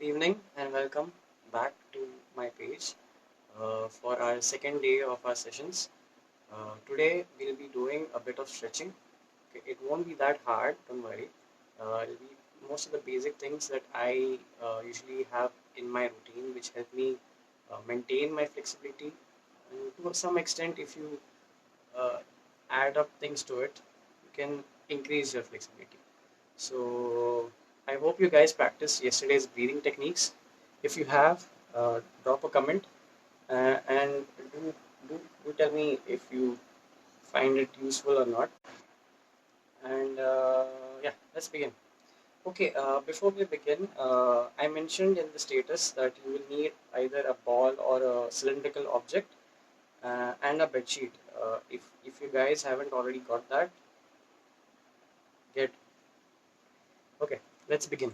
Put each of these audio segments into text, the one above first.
Good evening and welcome back to my page for our second day of our sessions. Today we'll be doing a bit of stretching. Okay, it won't be that hard, don't worry. It'll be most of the basic things that I usually have in my routine, which help me maintain my flexibility. And to some extent, if you uh, add up things to it, you can increase your flexibility. So I hope you guys practiced yesterday's breathing techniques. If you have, drop a comment and do tell me if you find it useful or not. And yeah, let's begin. Okay, before we begin, I mentioned in the status that you will need either a ball or a cylindrical object and a bed sheet. If you guys haven't already got that, get okay. Let's begin.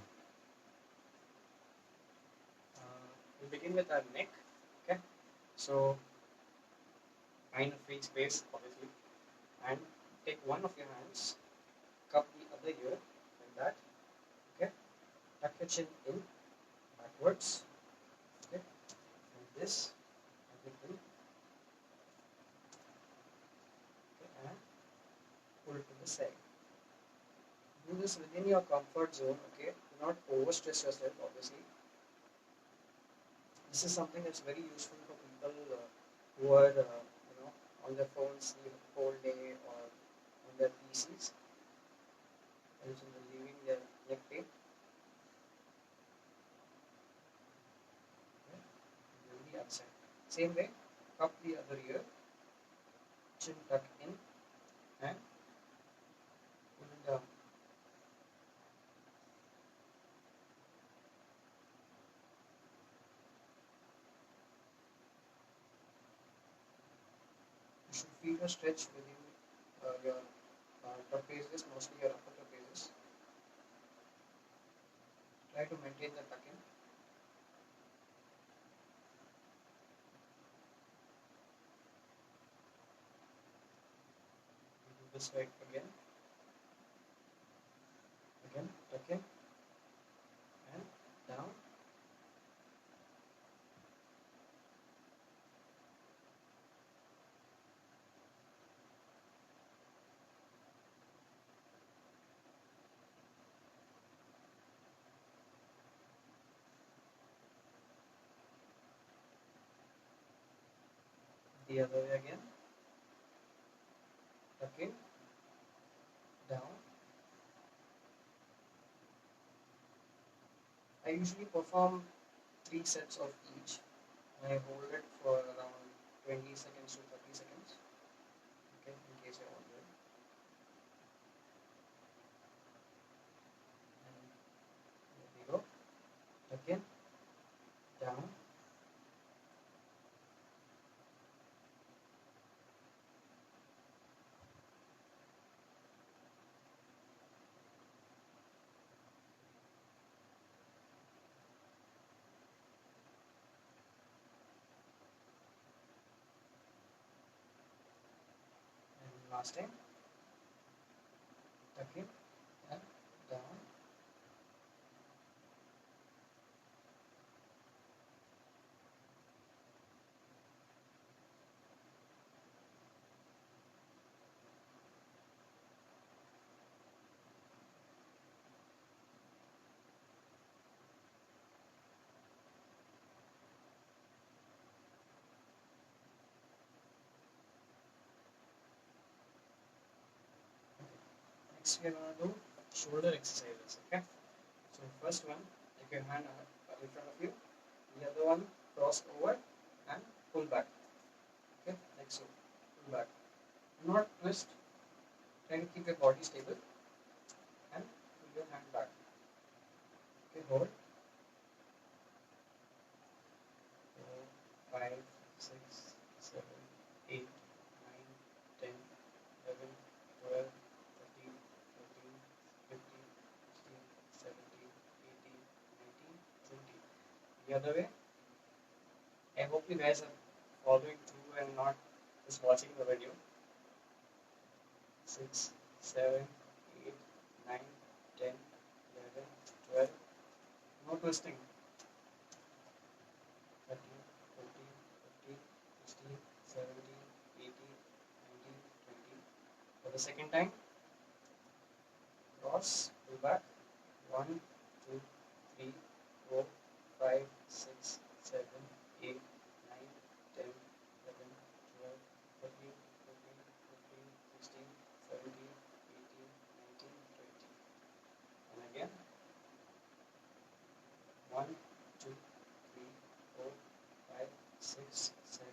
We'll begin with our neck. Okay, so find a free space, obviously, and take one of your hands, cup the other ear like that. Okay, tuck your chin in backwards. Okay, and this, tuck it in, okay, and pull to the side. Do this within your comfort zone. Okay, do not overstress yourself. Obviously, this is something that's very useful for people who are on their phones the whole day or on their PCs, helps in relieving their neck pain. Okay, and the outside. Same way, cup the other ear, chin tuck in, and pull it down. You should feel a stretch within your trapezius, mostly your upper trapezius. Try to maintain the tuck in. Do this right again, tuck in, and down. The other way again, tuck in, down. I usually perform 3 sets of each. I hold it for around 20 seconds to 30 seconds. Okay, in case you're wondering. And there we go. Tuck in, down. And last time, tuck in and down. Next, we're going to do shoulder exercises. Okay. So first one, take your hand in front of you. The other one, cross over and pull back. Okay, like so. Pull back. Do not twist. Try to keep your body stable and pull your hand back. Okay, hold. 4, 5, 6, 7, 8, 9, 10, 11, 12, 13, 14, 15, 16, 17, 18, 19, 20. The other way. I hope you guys are following through and not just watching the video. 6, 7, 8, 9, 10, 11, 12. No twisting. the second time, cross, pull back. 1, 2, 3, 4, 5, 6, 7, 8, 9, 10, 11, 12, 13, 14, 15, 16, 17, 18, 19, 20. And again, 1, 2, 3, 4, 5, 6, 7,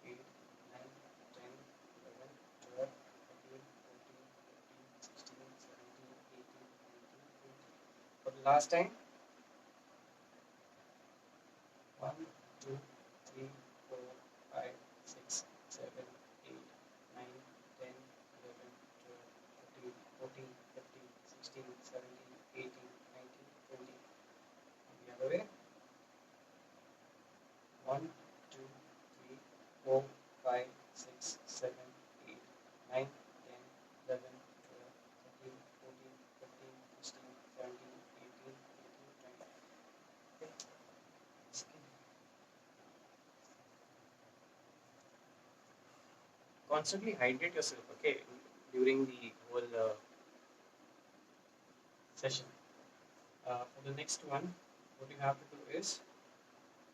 8, 9, 10, 11, 12, 13, 14, 15, 16, 17, 18, 19, 20. For the last time, 1, 2, 3, 4, 5, 6, 7, 8, 9, 10, 11, 12, 13, 14, 15, 16, 17, 18, 19, 20. And the other way, 1, 2, 3, 4, 5, 6, 7, 8, 9, 10, 11, 12, 13, 14, 15, 16, 17, 18, 19, 20. Okay. Constantly hydrate yourself, okay, during the whole session. For the next one, what you have to do is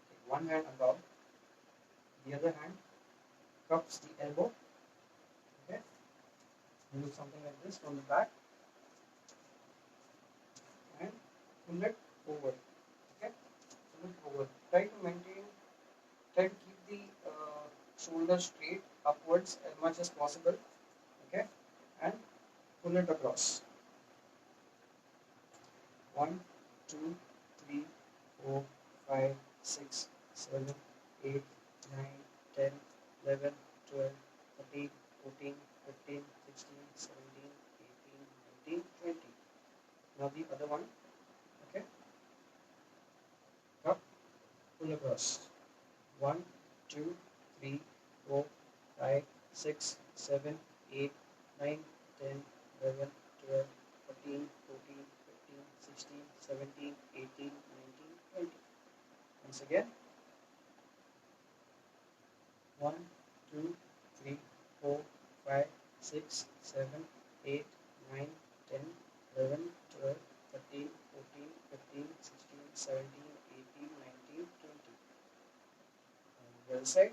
take one hand above, the other hand cups the elbow, okay, do something like this from the back and pull it over, okay, pull it over. Try to keep the shoulders straight upwards as much as possible, okay, and pull it across. 1, 2, 3, 4, 5, 6, 7, 8, 9, 10, 11, 12, 13, 14, 15, 16, 17, 18, 19, 20. Now the other one, okay, up, pull across. 1, 2, 3, 4, 5, 6, 7, 8, 9, 10, 11, 12, 13, 14, 15, 16, 17, 18, 19, 20. Once again, 1, 2, 3, 4, 5, 6, 7, 8, 9, 10, 11, 12, 13, 14, 15, 16, 17, 18, 19, 20. On the other side,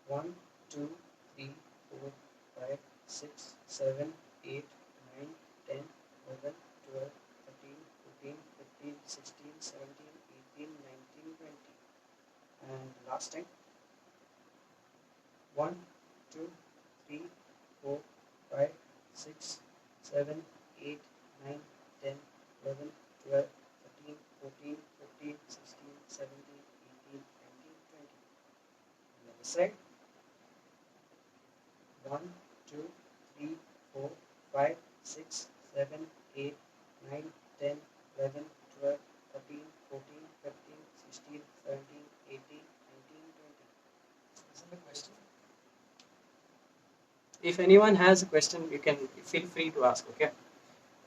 1, 2, 3, 4, 5, 6, 7, 8, 9, 10, 11, 12, 13, 14, 15, 16, 17, 18, 19, 20. And last time, 1, 2, 3, 4, 5, 6, 7, 8, 9, 10, 11, 12, 13, 14, 15, 16, 17, 18, 19, 20. On the other side, 1, 2, 3, 4, 5, 6, 7, 8, 9, 10, 11, 12, 13, 14, 15, 16, 17, 18, 19, 20. Is that a question? If anyone has a question, you can feel free to ask, okay?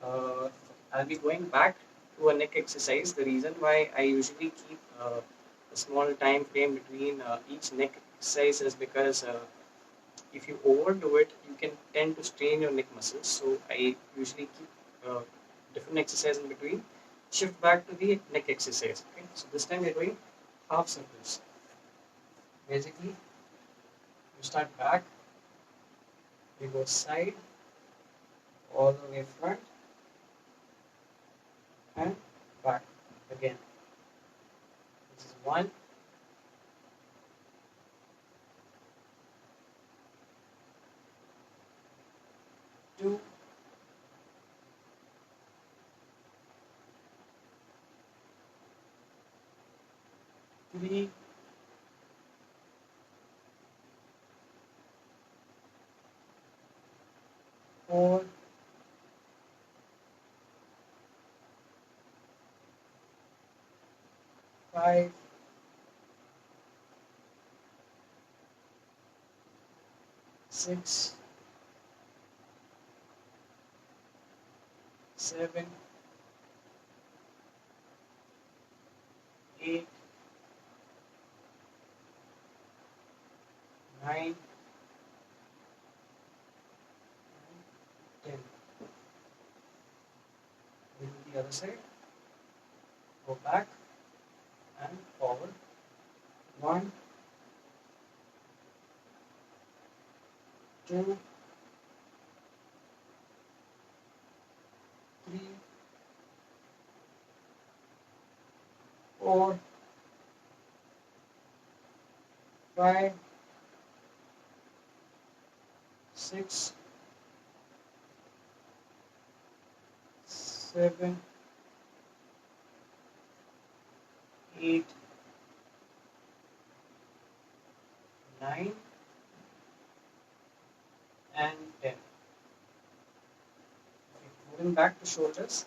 I'll be going back to a neck exercise. The reason why I usually keep a small time frame between each neck exercise is because if you overdo it, you can tend to strain your neck muscles. So I usually keep different exercise in between. Shift back to the neck exercise. Okay. So this time we're doing half circles. Basically, you start back, you go side, all the way front, and back again. This is 1, 2, 3, 4, 5, 6, 7, 8, 9, the other side. Go back and forward. 1, 2, 3, 4, 5, 6, 7, 8, 9, and 10. Okay, moving back to shoulders.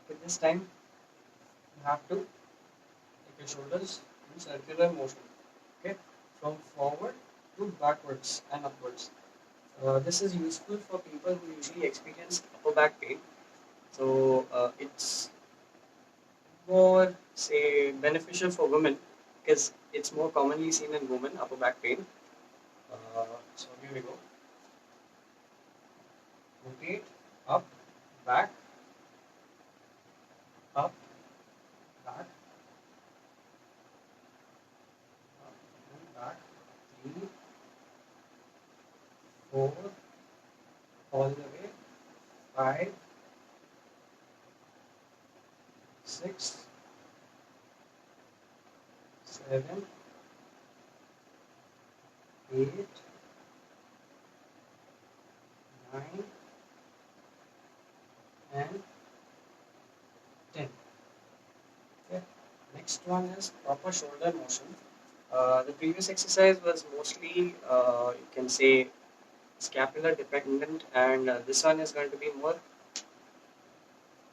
At this time, you have to take your shoulders in circular motion. Okay, from forward to backwards and upwards. This is useful for people who usually experience upper back pain. So it's more, say, beneficial for women because it's more commonly seen in women, upper back pain. So here we go. Rotate, up, back, up, back, up, and back. 3, 4, all the way. 5, 6, 7, 8, 9, and 10. Okay. Next one is proper shoulder motion. The previous exercise was mostly, you can say, scapular dependent, and this one is going to be more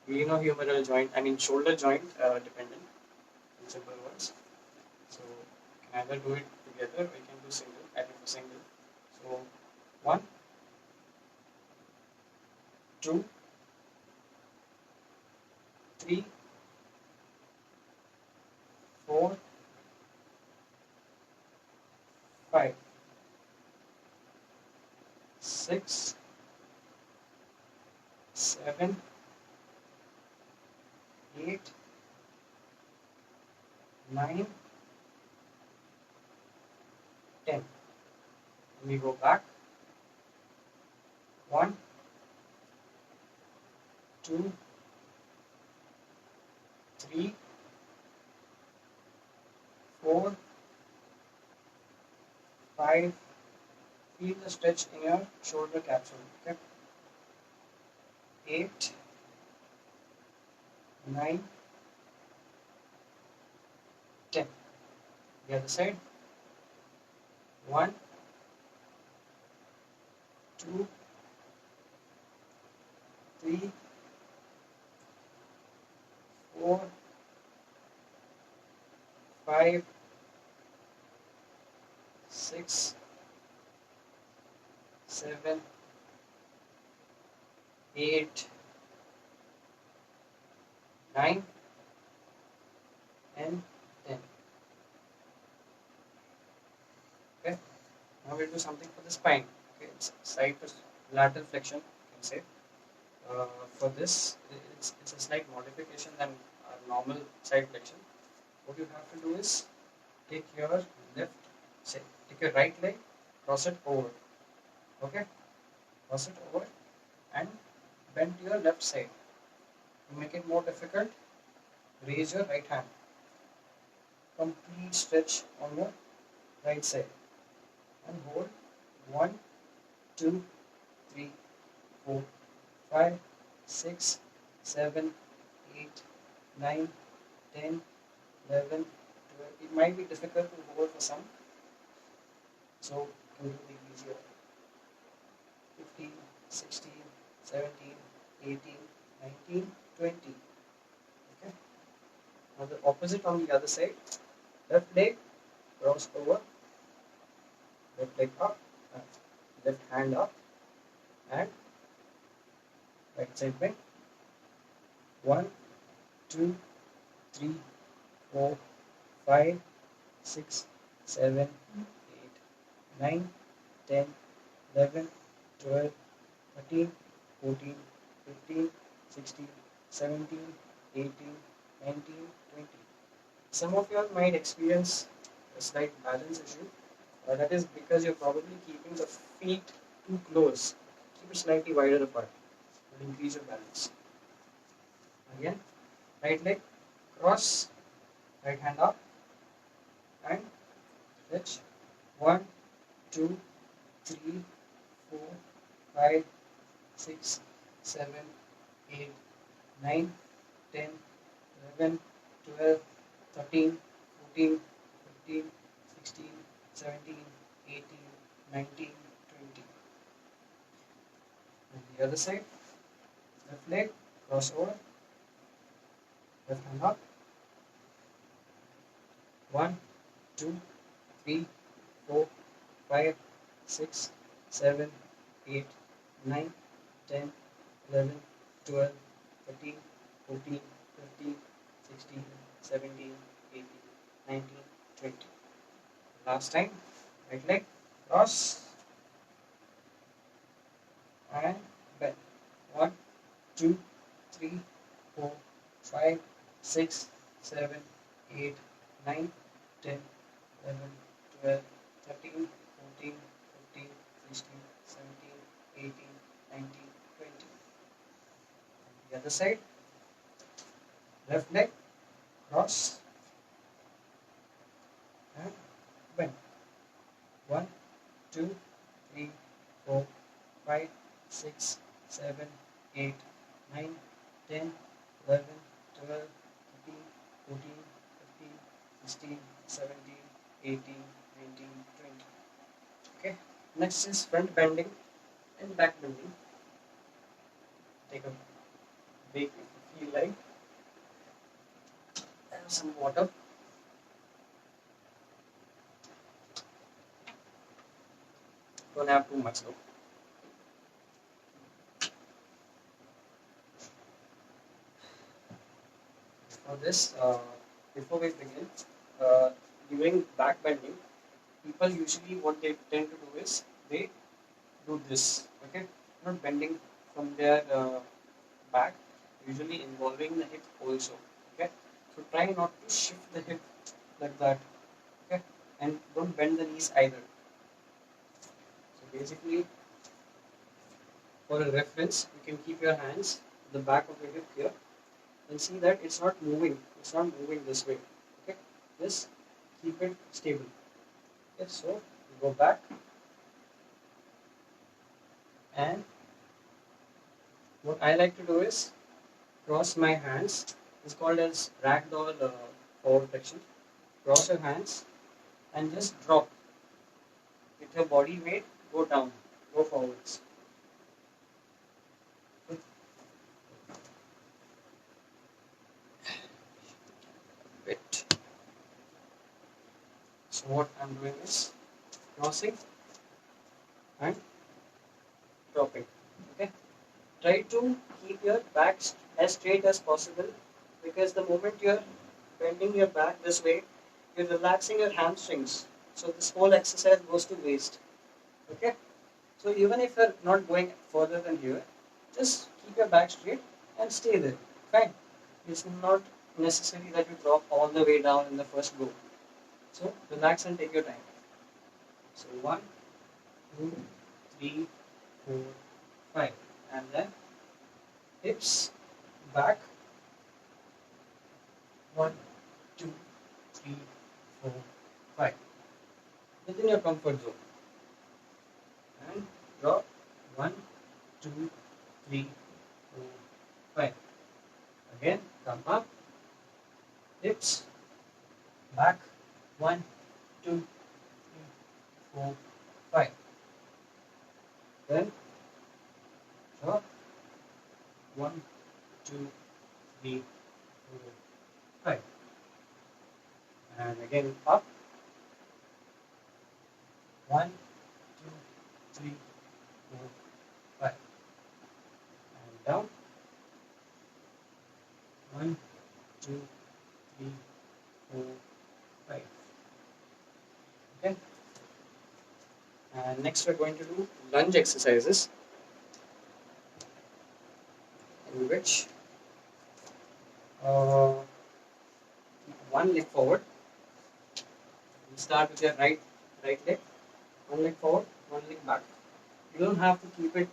glenohumeral joint, I mean shoulder joint dependent, in simple words. So you can either do it together or you can do single. I do for single. So 1, 2, 3, 4, 5, 6, 7, 8, 9, 10. And we go back. 1, 2, 3, 4, 5. Feel the stretch in your shoulder capsule. Okay. 8, 9, 10. The other side. 1, 2, 3, 4, 5, 6, 7, 8, 9, and 10. Okay. Now we'll do something for the spine. Okay. It's side to lateral flexion, you can say. For this, it's a slight modification than our normal side flexion. What you have to do is take your take your right leg, cross it over. Okay, cross it over and bend to your left side. To make it more difficult, raise your right hand. Complete stretch on your right side and hold 1, 2, 3, 4, 5, 6, 7, 8, 9, 10, 11, 12. It might be difficult to hold for some, so it will be easier. 15, 16, 17, 18, 19, 20. Okay. Now the opposite on the other side. Left leg cross over, left leg up, left hand up, and right side bend. 1, 2, 3, 4, 5, 6, 7, 8, 9, 10, 11, 12, 13, 14, 15, 16, 17, 18, 19, 20. Some of you all might experience a slight balance issue. That is because you're probably keeping the feet too close. Keep it slightly wider apart. It will increase your balance. Again, right leg, cross, right hand up, and stretch. 1, 2, 3, 4, 5, 6, 7, 8, 9, 10, 11, 12, 13, 14, 15, 16, 17, 18, 19, 20. And the other side, left leg, cross over, left hand up. 1, 2, 3, 4, 5, 6, 7, 8, 9, 10, 11, 12, 13, 14, 15, 16, 17, 18, 19, 20. Last time, right leg, cross and bend. 1, 2, 3, 4, 5, 6, 7, 8, 9, 10, 11, 12, 13, 14, 15, 16, 17, 18, 19, 20. The other side, left leg, cross and bend. 1, 2, 3, 4, 5, 6, 7, 8, 9, 10, 11, 12, 13, 14, 15, 16, 17, 18, 19, 20. Okay. Next is front bending and back bending. Take a break if you feel like. Have some water. Don't have too much though. For this, before we begin, uh, during back bending, people usually what they tend to do is they do this. Okay, not bending from their back, usually involving the hip also. Okay, so try not to shift the hip like that. Okay, and don't bend the knees either. So basically, for a reference, you can keep your hands at the back of your hip here and see that it's not moving. It's not moving this way. Okay, just keep it stable. Okay, so go back and what I like to do is cross my hands. It's called as ragdoll forward flexion. Cross your hands and just drop. With your body weight, go down, go forwards. Bit. So what I'm doing is crossing and dropping. Okay. Try to keep your back as straight as possible because the moment you're bending your back this way, you're relaxing your hamstrings. So this whole exercise goes to waste. Okay. So even if you're not going further than here, just keep your back straight and stay there. Fine. It's not necessary that you drop all the way down in the first go. So relax and take your time. So 1, 2, 3, 4, 5. And then hips back. 1, 2, 3, 4, 5. Within your comfort zone. And drop 1, 2, 3, 4, 5. Again, come up. Hips back. 1, 2, 3, 4, 5. Then drop 1, 2, 3, 4, 5. And again up. 1, 2, 3, 4, 5. And down. 1, 2, 3, 4, 5. Okay. And next we're going to do lunge exercises in which Keep one leg forward. You start with your right leg. One leg forward, one leg back. You don't have to keep it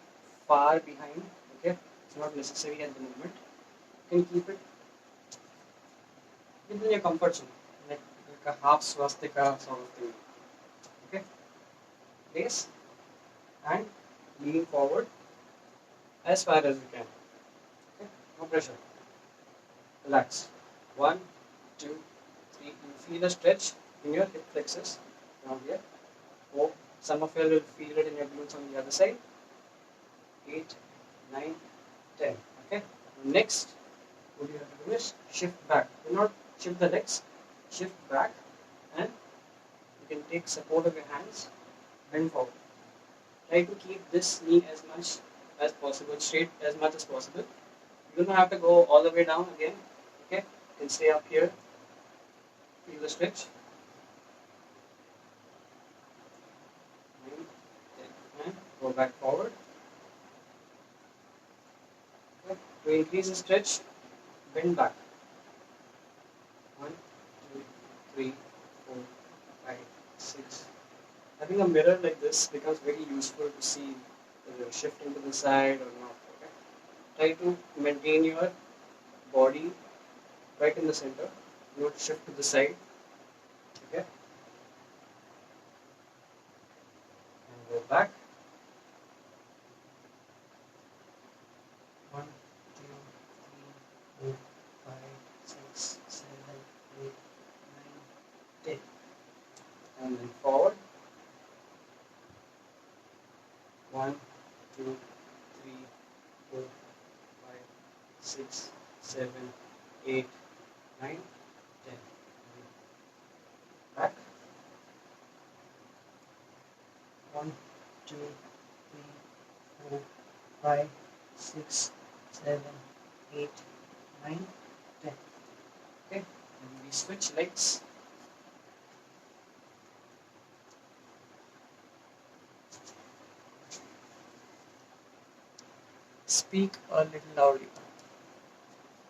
far behind. Okay, it's not necessary at the moment. You can keep it within your comfort zone, like a half swastika sort of thing. Okay, place and lean forward as far as you can. Okay, no pressure. Relax. One, two, three. You feel a stretch in your hip flexors down here. Four. Some of you will feel it in your glutes on the other side. 8, 9, 10. Okay. Next, what you have to do is shift back. Do not shift the legs. Shift back, and you can take support of your hands. Bend forward. Try to keep this knee as much as possible, straight as much as possible. You don't have to go all the way down again. Okay. You can stay up here. Feel the stretch. 9, 10, and go back forward. Okay. To increase the stretch, bend back. 1, 2, 3, 4, 5, 6. Having a mirror like this becomes very useful to see whether you're shifting to the side or not. Okay? Try to maintain your body right in the center. Not shift to the side. Okay? And go back. 1, 2, 3, 4, 5, 6, 7, 8, 9, 10. And then forward. 1, 2, 3, 4, 5, 6, 7, 8, 9, 10. Back. 1, 2, 3, 4, 5, 6, 7, 8, 9, 10. Okay, and we switch legs. Speak a little loudly.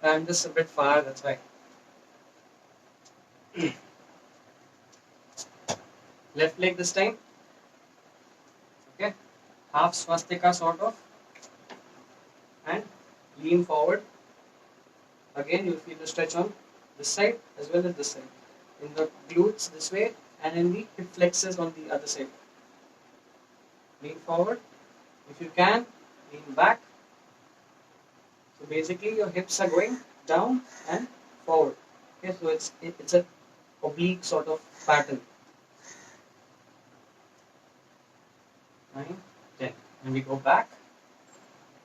I'm just a bit far, that's why. Left leg this time. Okay, half swastika sort of, and lean forward. Again, you'll feel the stretch on this side as well as this side. In the glutes this way, and in the hip flexors on the other side. Lean forward. If you can, lean back. So basically, your hips are going down and forward. Okay, so it's a oblique sort of pattern. 9, 10. And we go back.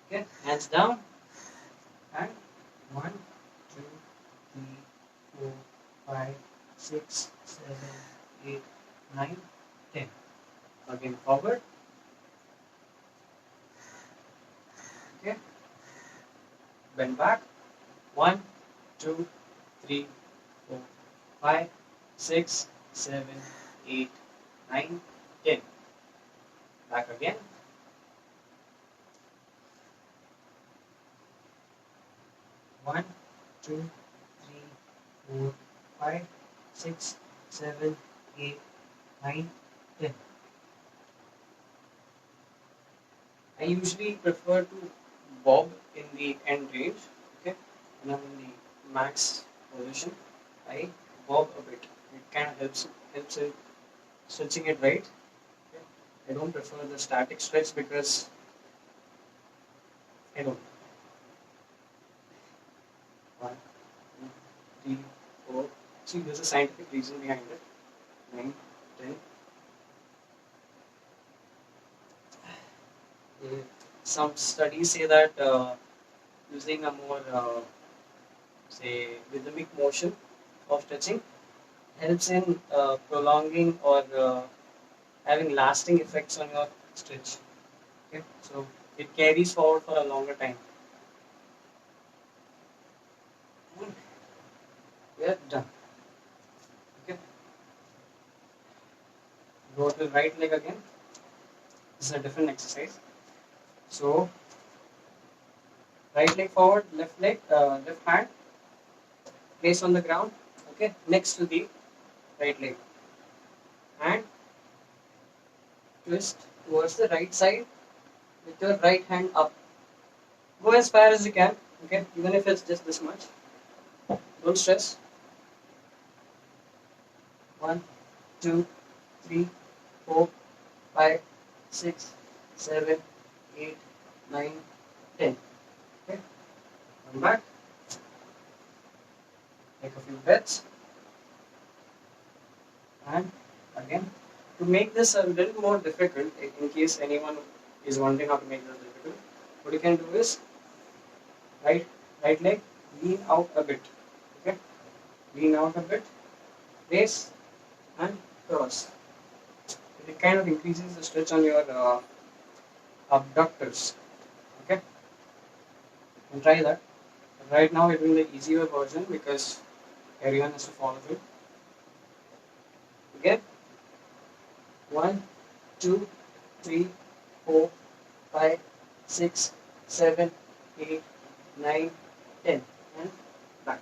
Okay, hands down. And 1, 2, 3, 4, 5, 6, 7, 8, 9, 10. Again forward. Okay. Bend back. 1, 2, 3, 4, 5, 6, 7, 8, 9, 10. Back again. 1, 2, 3, 4, 5, 6, 7, 8, 9, 10. I usually prefer to bob in the end range. Okay, when I'm in the max position, I bob a bit. It kind of helps in stretching it right. Okay. I don't prefer the static stretch because I don't. 1, 2, 3, 4. See, there's a scientific reason behind it. 9, 10. Some studies say that using a more, say, rhythmic motion of stretching helps in prolonging or having lasting effects on your stretch. Okay, so it carries forward for a longer time. We are done. Okay, go to the right leg again. This is a different exercise. So right leg forward, left hand place on the ground, okay, next to the right leg, and twist towards the right side with your right hand up. Go as far as you can, okay, even if it's just this much. Don't stress. 1, 2, 3, 4, 5, 6, 7, 8, 9, 10. Okay, come back, take a few breaths, and again. To make this a little more difficult, in case anyone is wondering how to make this difficult, what you can do is right right leg, lean out a bit. Okay, lean out a bit, raise and cross. It kind of increases the stretch on your abductors. Okay, and try that. Right now, we're doing the easier version because everyone has to follow through. Okay, 1, 2, 3, 4, 5, 6, 7, 8, 9, 10, and back.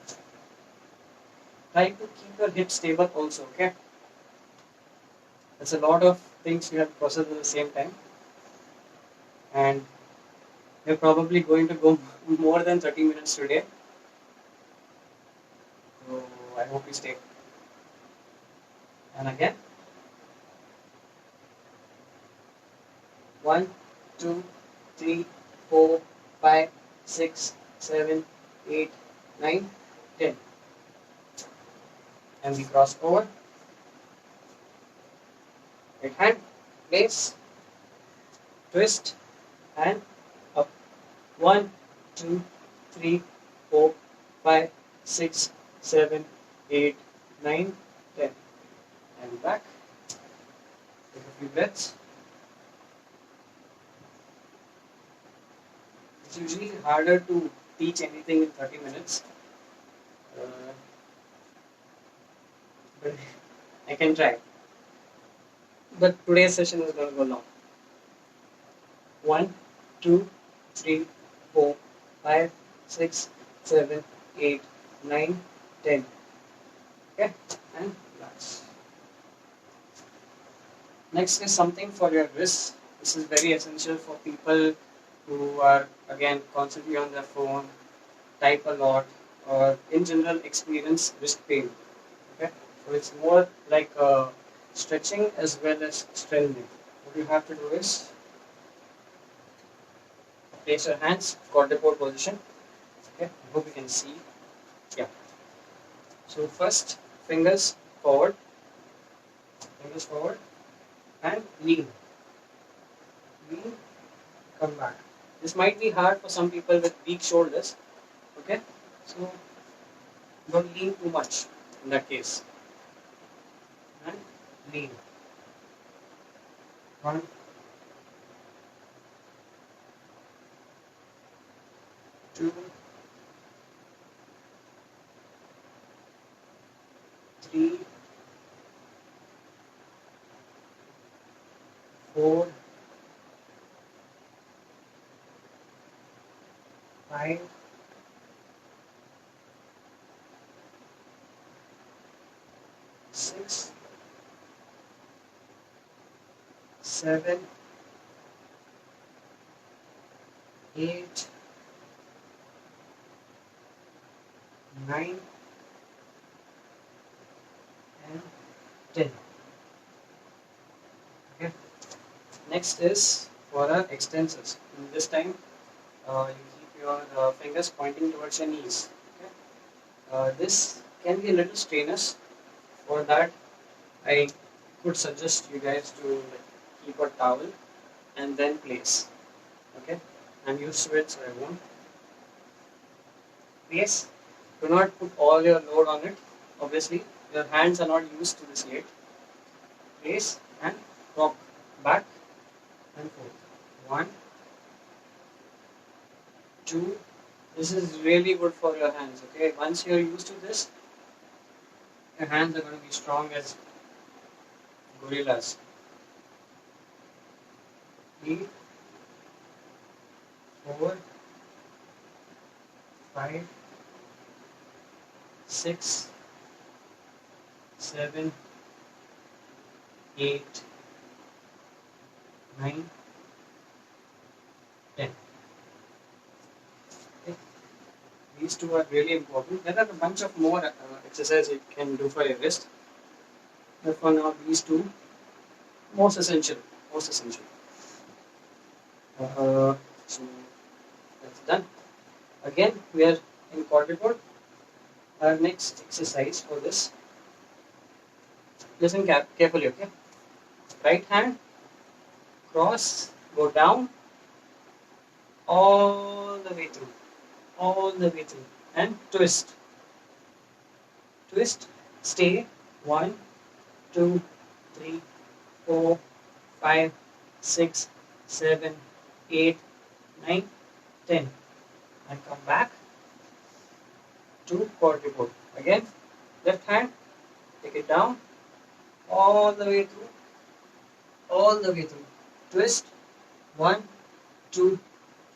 Try to keep your hips stable also. Okay, that's a lot of things you have to process at the same time, and you're probably going to go more than 30 minutes today. So I hope you stay. And again, 1, 2, 3, 4, 5, 6, 7, 8, 9, 10. And we cross over. Right hand, place, twist, and up. 1, 2, 3, 4, 5, 6, 7, 8, 9, 10. And back. Take a few breaths. It's usually harder to teach anything in 30 minutes. But I can try. But today's session is going to go long. 1, 2, 3, 4, 5, 6, 7, 8, 9, 10. Okay, and relax. Next is something for your wrists. This is very essential for people who are again constantly on their phone, type a lot, or in general experience wrist pain. Okay, so it's more like stretching as well as strengthening. What you have to do is place your hands quadruped position. Okay, I hope you can see. Yeah. So first, fingers forward, and lean. Lean, come back. This might be hard for some people with weak shoulders. Okay, so don't lean too much in that case. And lean. 1, 2, 3, 4, 5, 6, 7, 8, 9, and 10. Okay. Next is for our extensors. In this time, you keep your fingers pointing towards your knees. Okay. This can be a little strenuous. For that, I could suggest you guys to keep a towel and then place. Okay, I'm used to it, so I won't. Place. Do not put all your load on it. Obviously, your hands are not used to this yet. Place and rock back and forth. 1, 2. This is really good for your hands. Okay, once you're used to this, your hands are going to be strong as gorillas. 3, 4, 5, 6, 7, 8, 9, 10. Okay. These two are really important. There are a bunch of more exercises you can do for your wrist. But for now, these two most essential. Most essential. So that's done. Again, we are in quadruped. Our next exercise for this. Listen carefully, okay? Right hand, cross, go down, all the way through, and twist. Twist, stay, 1, 2, 3, 4, 5, 6, 7, 8, 9, 10. And come back to quadruped. Again, left hand, take it down, all the way through, twist, 1, 2,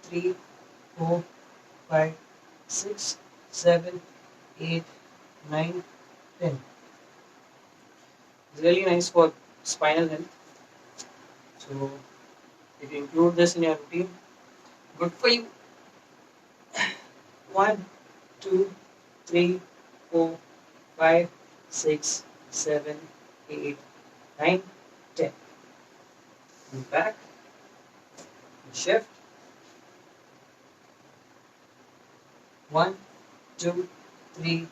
3, 4, 5, 6, 7, 8, 9, 10. It's really nice for spinal health. So if you include this in your routine, good for you. 1, 2, 3, 4, 5, 6, 7, 8, 9, 10. And back, and shift. 1, 2, 3,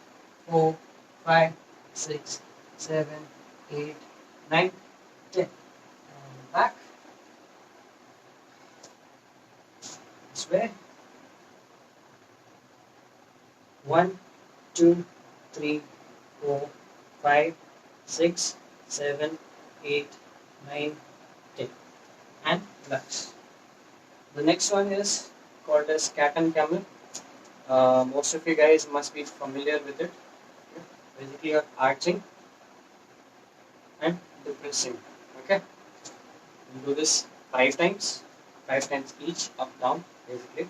4, 5, 6, 7, 8, 9, 10. And back. This way. 1, 2, 3, 4, 5, 6, 7, 8, 9, 10. And relax. The next one is called as cat and camel. Most of you guys must be familiar with it. Basically, you're arching and depressing. Okay, we'll do this 5 times, 5 times each, up, down, basically.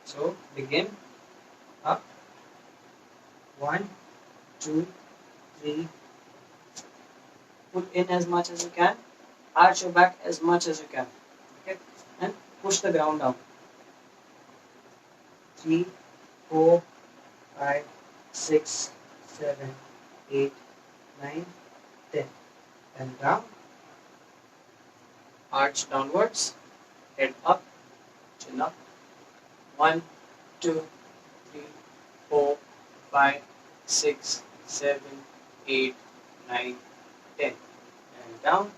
So begin up. 1, 2, 3. Put in as much as you can. Arch your back as much as you can. Okay, and push the ground down. 3, 4, 5, 6, 7, 8, 9, 10. And down. Arch downwards. Head up. Chin up. 1, 2, 3, 4, 5, 6, 7, 8, 9, 10. And down.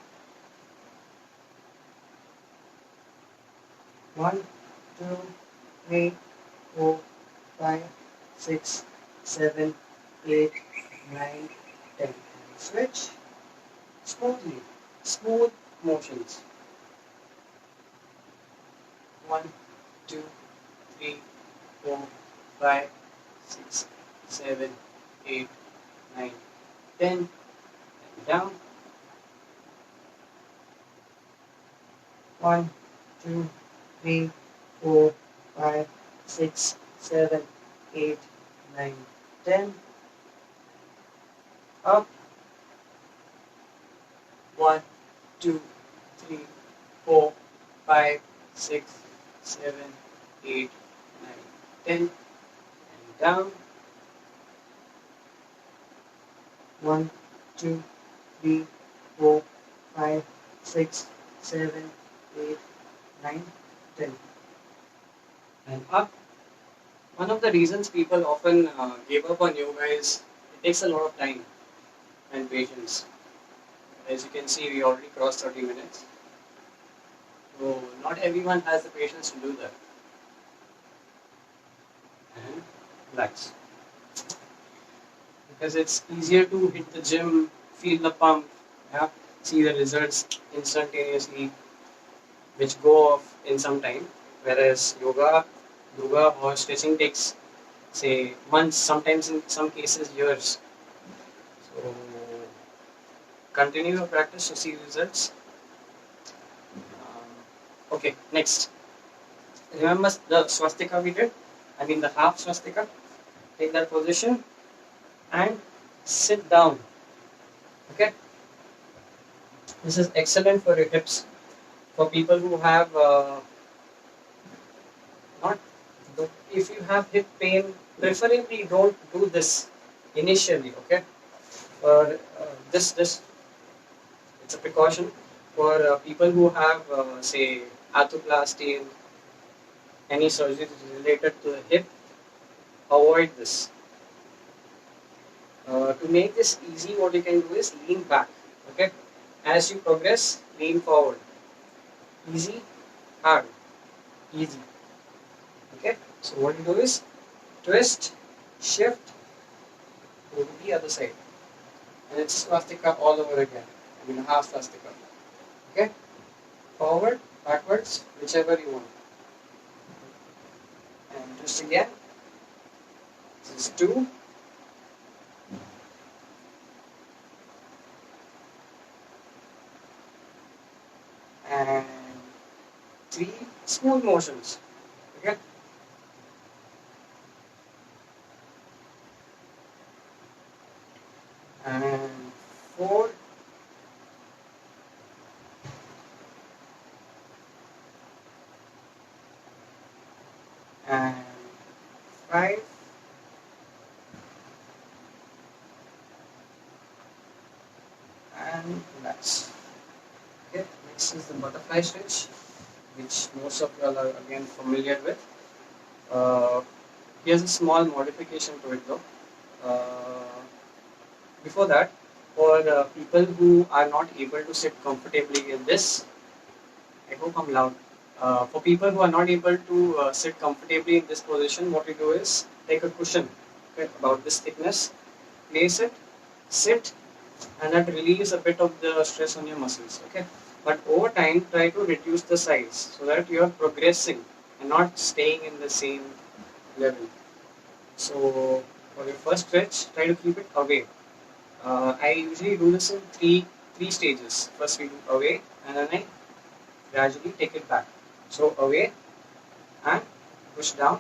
1, 2, 3, 4, 5, 6, 7, 8, 9, 10. And switch smoothly, smooth motions. 1, 2, 3, 4, 5, 6, 7, 8, 9, 10. And down. 1, 2, 3, 4, 5, 6, 7, 8, 9, 10. Up. 1, 2, 3, 4, 5, 6, 7, 8, 9, 10. And down. 1, 2, 3, 4, 5, 6, 7, 8, 9, 10. And up. One of the reasons people often give up on yoga is it takes a lot of time and patience. As you can see, we already crossed 30 minutes. So not everyone has the patience to do that. And relax. Because it's easier to hit the gym, feel the pump, yeah, see the results instantaneously, which go off in some time. Whereas yoga or stretching takes, say, months, sometimes in some cases years. So continue your practice to see results. Okay, next. Remember the swastika we did? I mean the half swastika. Take that position. and sit down. Okay, this is excellent for your hips. For people who have not, if you have hip pain, preferably don't do this initially. Okay, or this it's a precaution for people who have say arthroplasty, any surgery related to the hip. Avoid this. To make this easy, what you can do is lean back. Okay, as you progress, lean forward. Easy, hard, easy. Okay, so what you do is twist, shift, go to the other side, and it's swastika all over again. I mean half swastika. Okay, forward, backwards, whichever you want. And twist again. This is 2, and 3. Smooth motions. Okay, and 4, and 5, and relax. Okay, next is the butterfly stretch, which most of you all are again familiar with. Uh, Here's a small modification to it though. Uh, Before that, for people who are not able to sit comfortably in this, I hope I'm loud. For people who are not able to sit comfortably in this position, what we do is take a cushion, okay, about this thickness, place it, sit, and that relieves a bit of the stress on your muscles. Okay, but over time, try to reduce the size so that you are progressing and not staying in the same level. So for your first stretch, try to keep it away. I usually do this in three stages. First we do away, and then I gradually take it back. So away and push down.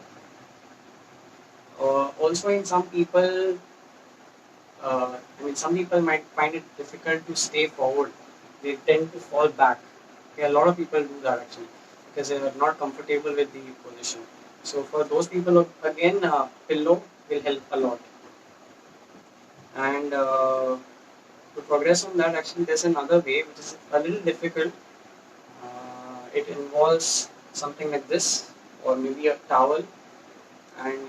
Also, in some people, some people might find it difficult to stay forward. They tend to fall back. Okay, a lot of people do that actually because they are not comfortable with the position. So for those people, again, pillow will help a lot. And to progress on that, actually, there's another way which is a little difficult. It involves something like this, or maybe a towel, and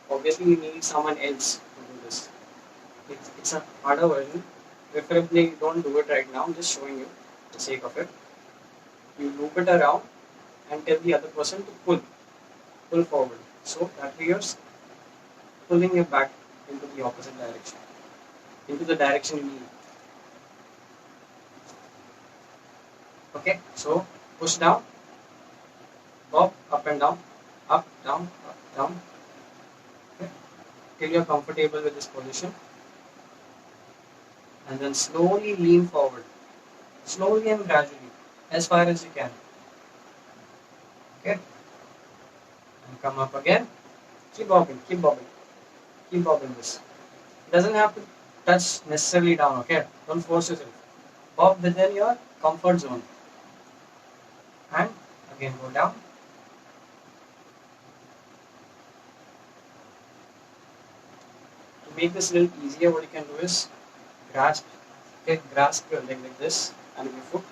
obviously you need someone else to do this. It's a harder version. Preferably, don't do it right now. I'm just showing you for the sake of it. You loop it around and tell the other person to pull forward. So that way you're pulling your back into the opposite direction, into the direction you need. Okay, so push down, pop, up and down, up, down, up, down. Okay, till you're comfortable with this position, and then slowly lean forward, slowly and gradually, as far as you can. Okay, and come up again. Keep bobbing, keep bobbing, keep bobbing this. It doesn't have to touch necessarily down. Okay, don't force yourself. Bob within your comfort zone, and again go down. To make this a little easier, what you can do is grasp, grasp your leg like this and your foot,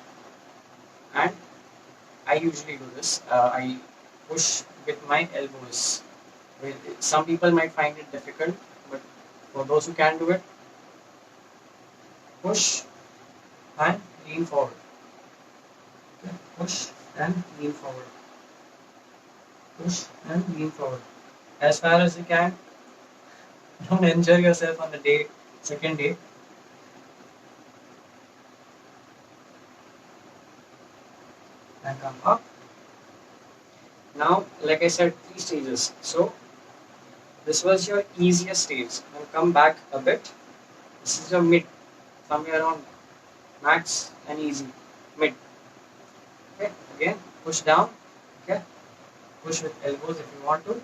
and I usually do this. I push with my elbows. Well, some people might find it difficult, but for those who can do it, push and lean forward. Okay, push and lean forward. Push and lean forward. As far as you can. Don't injure yourself on the second day. And come up. Now, like I said, 3 stages. So, this was your easiest stage. Now come back a bit. This is your mid. Somewhere around max and easy. Mid. Okay, again, push down. Okay, push with elbows if you want to.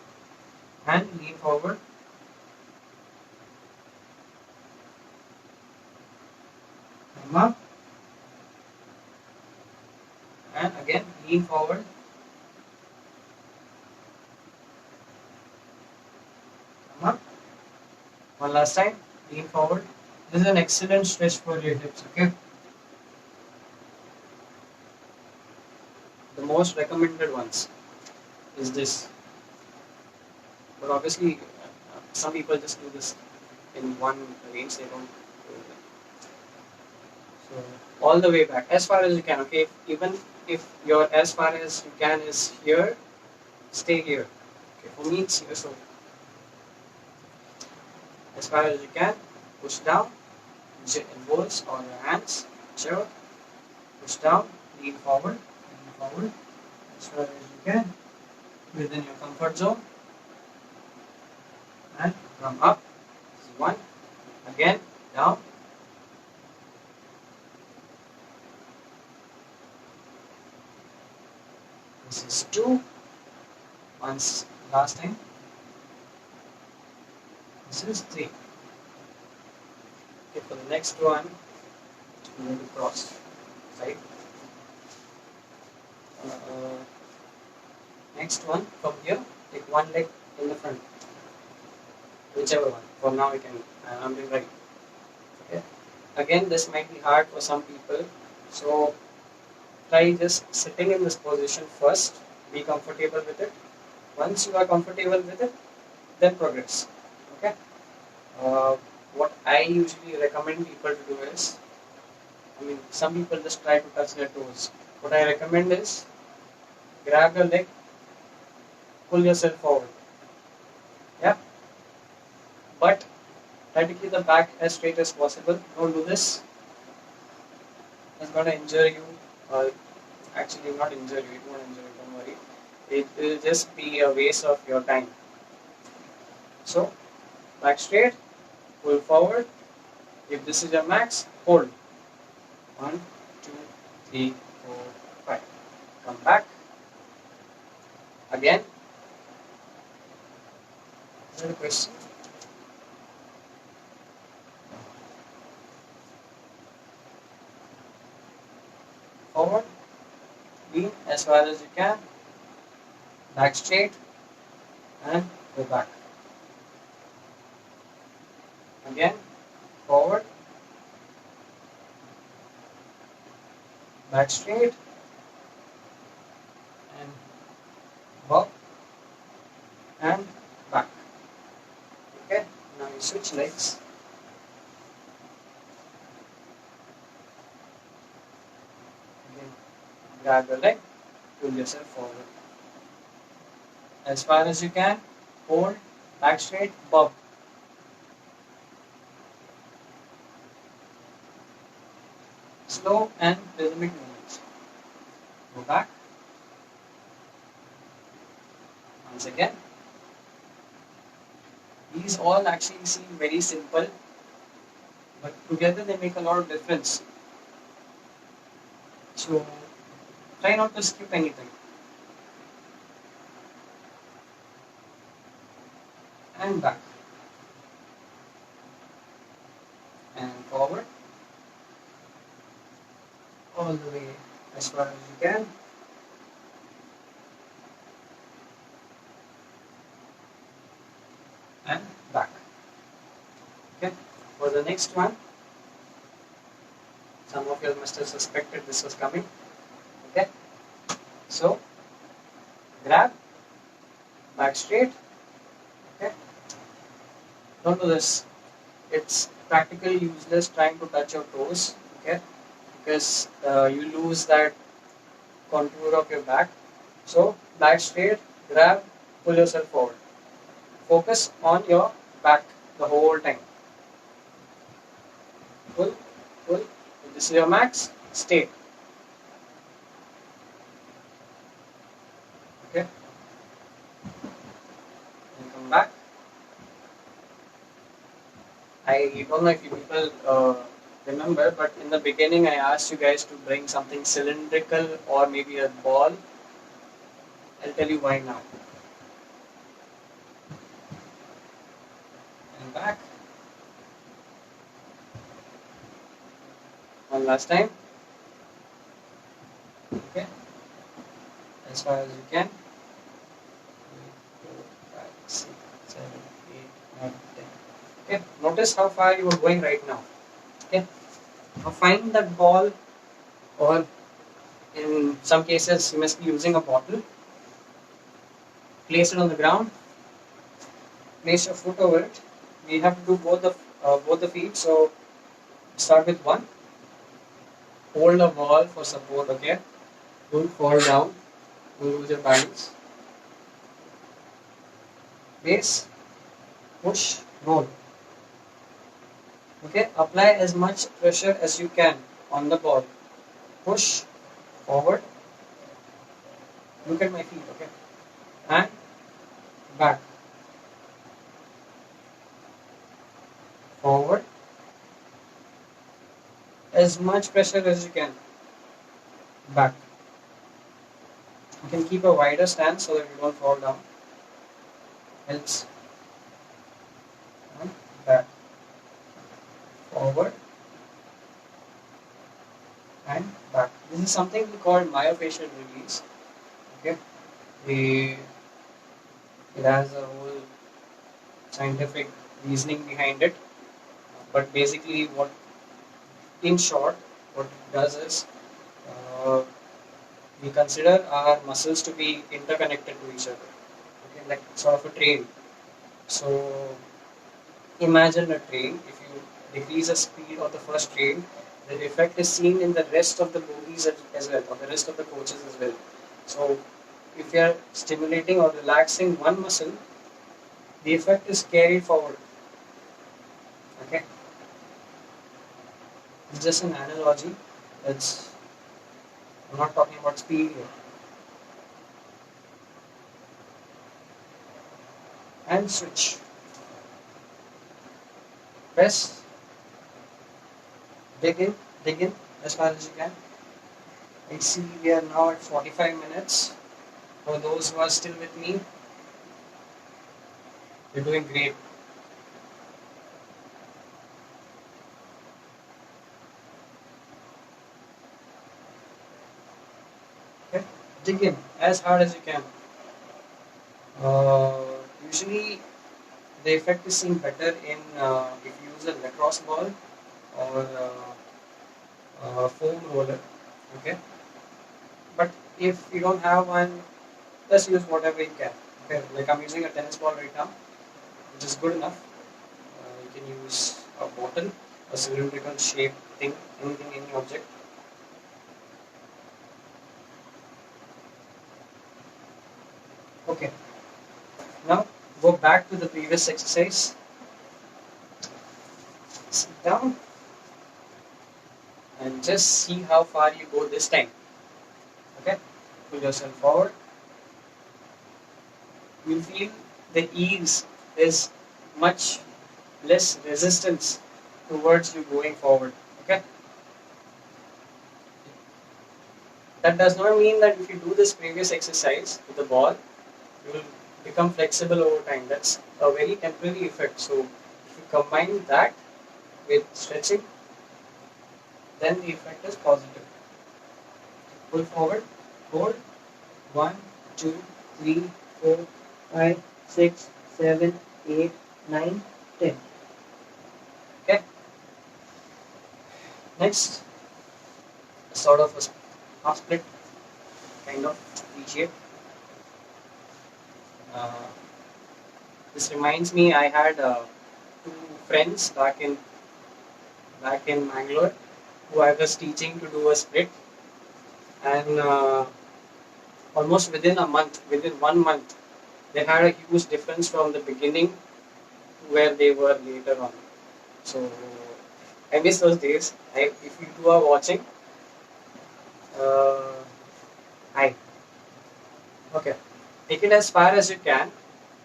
And lean forward. come up, and again lean forward, come up. One last time, lean forward. This is an excellent stretch for your hips, okay? The most recommended ones is this. But obviously, some people just do this in one range, they don't do it. So, all the way back, as far as you can, okay? Even if your as far as you can is here, stay here. Okay, for me it's here, so as far as you can, push down, use your elbows or your hands, whichever. Push down, lean forward, as far as you can, within your comfort zone, and come up. This is one. Again, down. This is two. Once last time. This is three. Okay, for the next one, I'm going to cross side. Next one from here, take one leg in the front, whichever one. For now, you can. I'm doing right. Okay. Again, this might be hard for some people, so try just sitting in this position first. Be comfortable with it. Once you are comfortable with it, then progress. Okay. What I usually recommend people to do is, some people just try to touch their toes. What I recommend is grab your leg, pull yourself forward. Yeah. But try to keep the back as straight as possible. Don't do this. It's going to injure you. Actually, not injure you. It won't injure you. Don't worry. It will just be a waste of your time. So, back straight, pull forward. If this is your max, hold. 1, 2, 3, 4, 5. Come back. Again. Is there a question? Forward. Lean as far as you can. Back straight. And go back. Again. Forward. Back straight. And up. And back. Okay. Now you switch legs. Again. Grab your leg. Pull yourself forward. As far as you can. Hold. Back straight. Bob. Slow and rhythmic movements. Go back. Once again. These all actually seem very simple, but together they make a lot of difference. So try not to skip anything. And back. And forward. All the way as far as you can. And back. Okay. For the next one, some of you must have suspected this was coming. Okay. So grab, back straight. Okay. Don't do this. It's practically useless trying to touch your toes. Okay. Because you lose that contour of your back. So back straight, grab, pull yourself forward. Focus on your back the whole time. Pull, pull. If this is your max, stay. Okay. And come back. I don't know if you people remember, but in the beginning I asked you guys to bring something cylindrical or maybe a ball. I'll tell you why now. And back. One One last time. Okay, as far as you can. 3, 4, 5, 6, 7, 8, 9, 10. Okay, notice how far you are going right now. Okay, now find that ball, or in some cases you must be using a bottle. Place it on the ground. Place your foot over it. We have to do both the feet. So start with one. Hold a ball for support. Okay, don't fall down. Don't lose your balance. Base, push, roll. Okay, apply as much pressure as you can on the ball. Push forward. Look at my feet. Okay, and back. Forward. As much pressure as you can. Back. You can keep a wider stance so that you don't fall down. Helps. And back. Forward. And back. This is something we call myofascial release. Okay. It has a whole scientific reasoning behind it. But basically, in short, what it does is uh, we consider our muscles to be interconnected to each other. Okay, like sort of a train. So imagine a train. If you decrease the speed of the first train, the effect is seen in the rest of the bogies as well, or the rest of the coaches as well. So if you are stimulating or relaxing one muscle, the effect is carried forward. Okay, it's just an analogy. It's I'm not talking about speed here. And switch. Press. Dig in as far as you can. I see we are now at 45 minutes. For those who are still with me, you're doing great. Okay, dig in as hard as you can. Uh, Usually, the effect is seen better in if you use a lacrosse ball or foam roller. Okay, but if you don't have one, just use whatever you can. Okay, like I'm using a tennis ball right now, which is good enough. You can use a bottle, a cylindrical shaped thing, anything, any object. Okay, now go back to the previous exercise. Sit down and just see how far you go this time. Okay, pull yourself forward. You'll feel the ease is much less resistance towards you going forward. Okay, that does not mean that if you do this previous exercise with the ball, you will become flexible over time. That's a very temporary effect. So if you combine that with stretching, then the effect is positive. Pull forward, hold. 1, 2, 3, 4, 5, 6, 7, 8, 9, 10. Okay. Next, sort of a half split kind of V-shape. This reminds me, I had two friends back in Mangalore who I was teaching to do a split, and almost within 1 month, they had a huge difference from the beginning to where they were later on. So I miss those days. If you two are watching, hi. Okay, take it as far as you can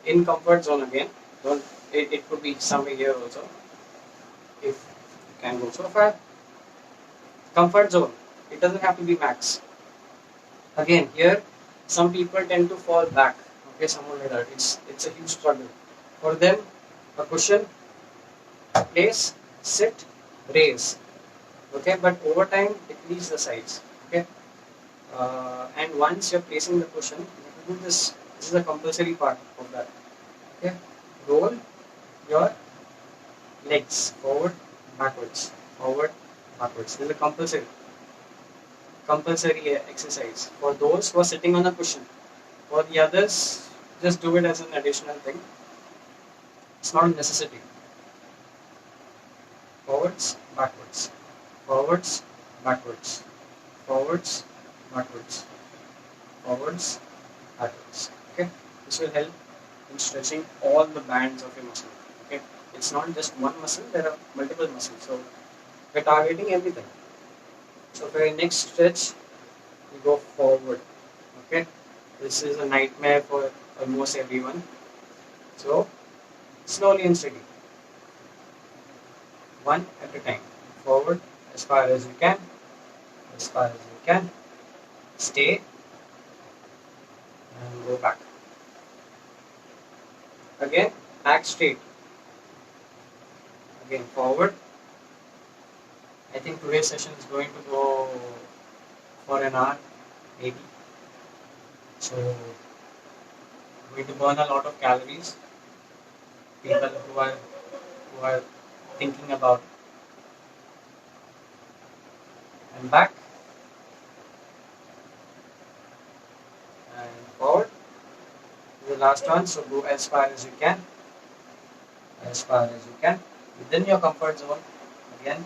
in comfort zone again. Don't. It could be somewhere here also. If you can go so far, comfort zone. It doesn't have to be max. Again, here some people tend to fall back. Okay, someone like that. It's a huge struggle for them. A cushion, place, sit, raise. Okay, but over time decrease the size. Okay, and once you're placing the cushion, you have to do this. This is a compulsory part of that. Okay, roll your legs forward, backwards, forward, backwards. This is a compulsory exercise for those who are sitting on a cushion. For the others, just do it as an additional thing. It's not a necessity. Forwards, backwards, forwards, backwards, forwards, backwards, forwards, backwards. Okay, this will help in stretching all the bands of your muscle. Okay, it's not just one muscle, there are multiple muscles, so we're targeting everything. So for your next stretch, you go forward. Okay, this is a nightmare for almost everyone. So slowly and steady, one at a time. Forward as far as you can, as far as you can. Stay and go back. Again, back straight. Again, forward. I think today's session is going to go for an hour, maybe. So, going to burn a lot of calories. People who are thinking about, and back and forward. The last one. So go as far as you can, as far as you can, within your comfort zone. Again,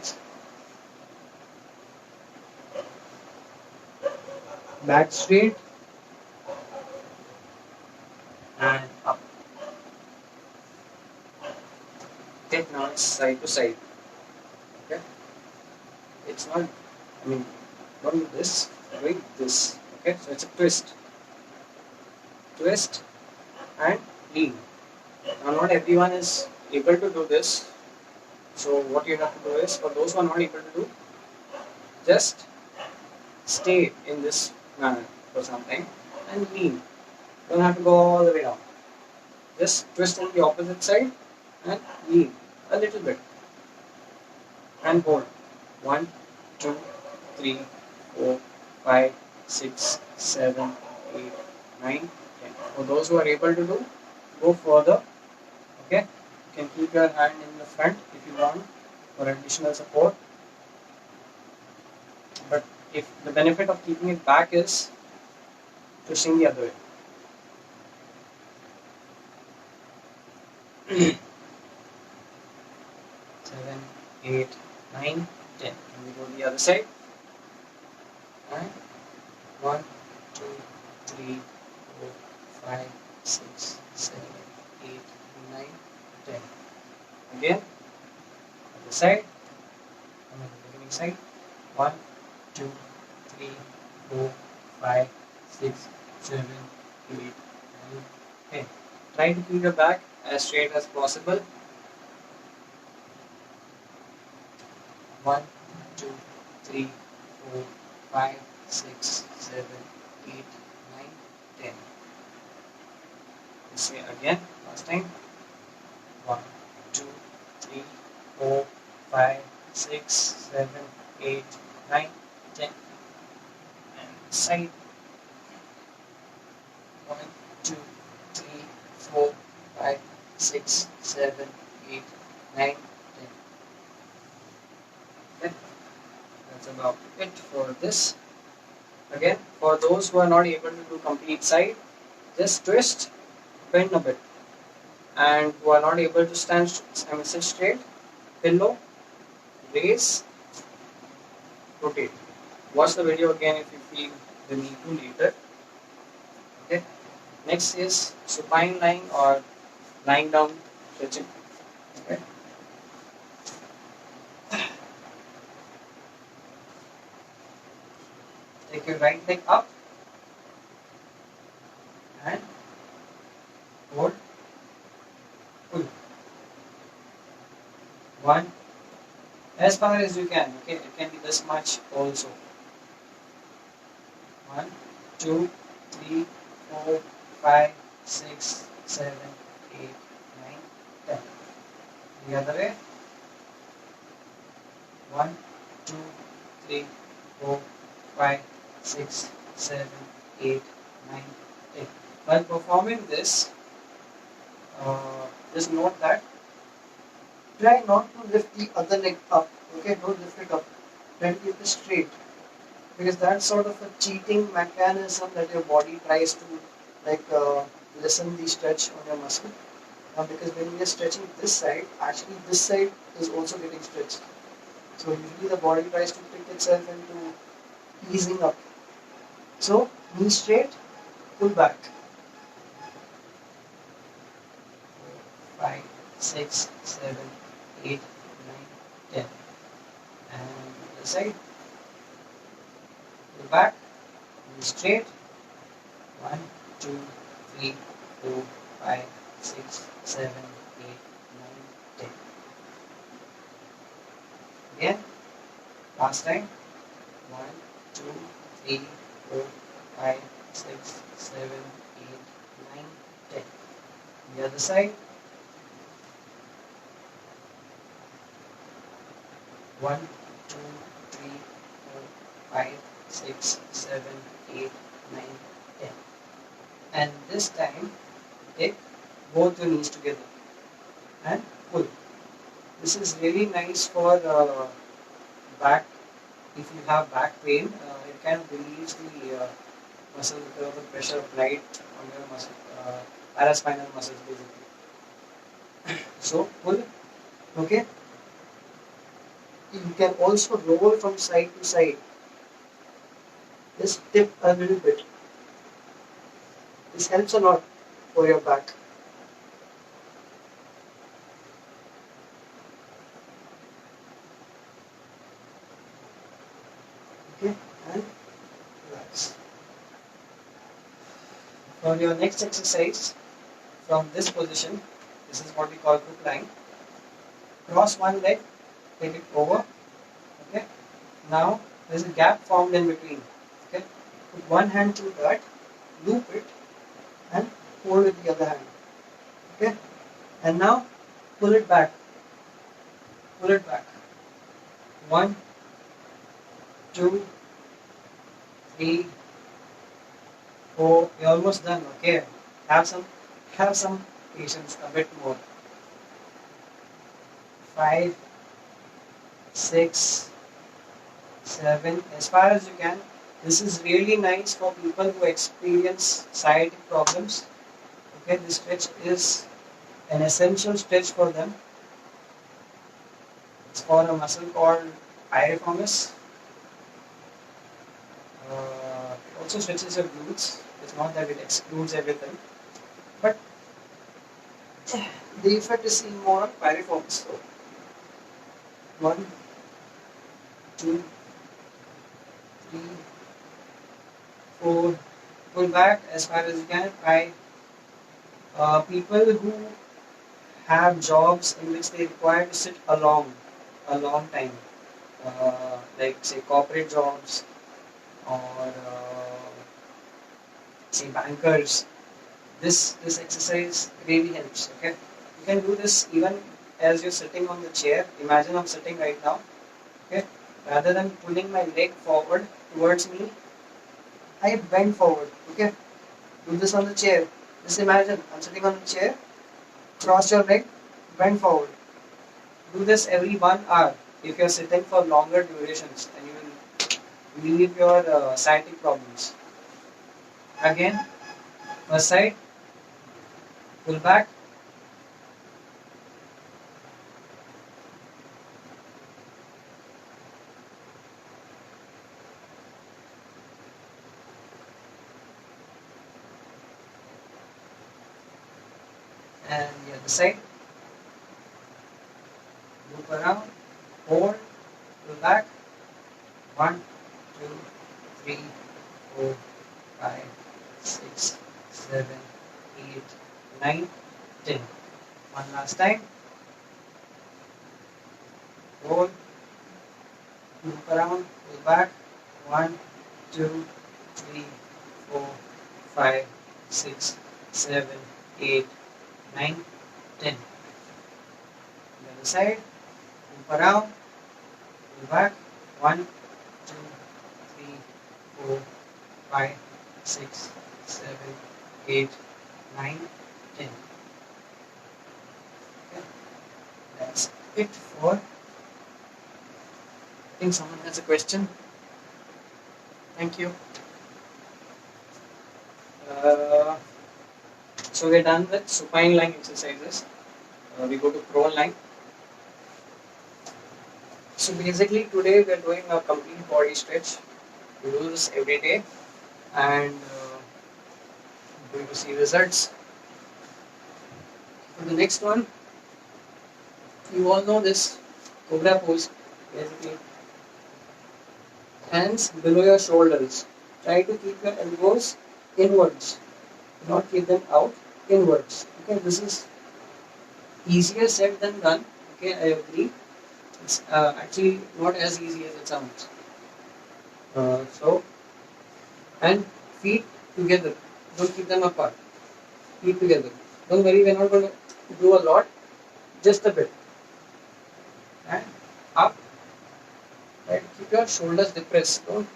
back straight and up. Okay, now it's side to side. Okay, it's not. I mean, not do this. Doing this. Okay, so it's a twist, twist, and lean. Now, not everyone is able to do this. So what you have to do is, for those who are not able to do, just stay in this manner for some time and lean. Don't have to go all the way down. Just twist on the opposite side and lean a little bit and hold. 1, 2, 3, 4, 5, 6, 7, 8, 9, 10. For those who are able to do, go further. Okay, you can keep your hand in the front if you want for additional support. But if the benefit of keeping it back is twisting the other way. 7, 8, 9, 10. And we go the other side. And 1, 2, 3, 4, 5, 6, 7, 8, 9, 10. Again, other side. And at the beginning side. 1, 2, 3, 4, 5, 6, 7, 8, 9, 10. Try to keep your back as straight as possible. 1, 2, 3, 4, 5, 6, 7, 8, 9, 10. Let's say again, last time. 1, 2, 3, 4, 5, 6, 7, 8, 9, 10. And side. 1, 2, 3, 4, 5, 6, 7, 8, 9, 10. Okay. That's about it for this. Again, for those who are not able to do complete side, just twist, bend a bit. And who are not able to sit straight, pillow, raise, rotate. Watch the video again if you feel the need to later. Okay. Next is supine lying or lying down stretching. Okay. Take your right leg up and hold, pull. 1, as far as you can. Okay, it can be this much also. 1, 2, 3, 4, 5, 6, 7, 8, 9, 10. The other way. 1, 2, 3, 4, 5, 6, 7, 8, 9, 10. While performing this, just note that try not to lift the other leg up. Okay, don't lift it up. Try to keep it straight because that's sort of a cheating mechanism that your body tries to like lessen the stretch on your muscle. Because when we are stretching this side, actually this side is also getting stretched. So usually the body tries to trick itself into easing up. So knee straight, pull back. 5, 6, 7, 8, 9, 10. And the side, pull back, knee straight. 1, 2, 3, 4, 5, 6, 7, 8, 9, 10. Again, last time. 1, 2, 3, 4, 5, 6, 7, 8, 9, 10. The other side. 1, 2, 3, 4, 5, 6, 7, 8, 9, 10. And this time, take both your knees together and pull. This is really nice for back. If you have back pain, it kind of relieves the muscle because of the pressure applied on your muscle, paraspinal muscles basically. So pull, okay. You can also roll from side to side. Just tip a little bit. This helps a lot for your back. Okay, and relax. For your next exercise, from this position, this is what we call crook line. Cross one leg, take it over. Okay. Now there is a gap formed in between. Okay. Put one hand through that, loop it, and hold with the other hand. Okay. And now pull it back. Pull it back. 1, 2, 3, 4. You're almost done. Okay. Have some patience. A bit more. 5, 6, 7. As far as you can. This is really nice for people who experience sciatic problems. Okay. This stretch is an essential stretch for them. It's for a muscle called piriformis. It also stretches your glutes. It's not that it excludes everything, but the effect is seen more on piriformis. So 1, 2, 3, 4. Pull back as far as you can. 5. People who have jobs in which they require to sit a long time, like say corporate jobs or say bankers. This exercise really helps. Okay, you can do this even as you're sitting on the chair. Imagine I'm sitting right now. Okay, rather than pulling my leg forward towards me, I bend forward. Okay, do this on the chair. Just imagine I'm sitting on the chair. Cross your leg, bend forward. Do this every 1 hour. If you're sitting for longer durations, then you will relieve your sciatic problems. Again, first side, pull back. And the other side, loop around, hold, pull back. 1, 2, 3, 4, 5, 6, 7, 8, 9, 10. One last time. Hold, loop around, pull back. 1, 2, 3, 4, 5, 6, 7, 8, 9, 10. The other side, loop around, pull back. 1, 4, 5, 6, 7, 8, 9, 10. Okay. That's it for. I think someone has a question. Thank you. So we're done with supine lying exercises. We go to prone lying. So basically today we are doing a complete body stretch. We do this every day and going to see results. For the next one, you all know this cobra pose. Basically, hands below your shoulders. Try to keep your elbows inwards, not keep them out, inwards. Okay, this is easier said than done. Okay, I agree. It's actually not as easy as it sounds. And feet together. Don't keep them apart. Feet together. Don't worry, we're not going to do a lot, just a bit. And up. Right. Keep your shoulders depressed. Don't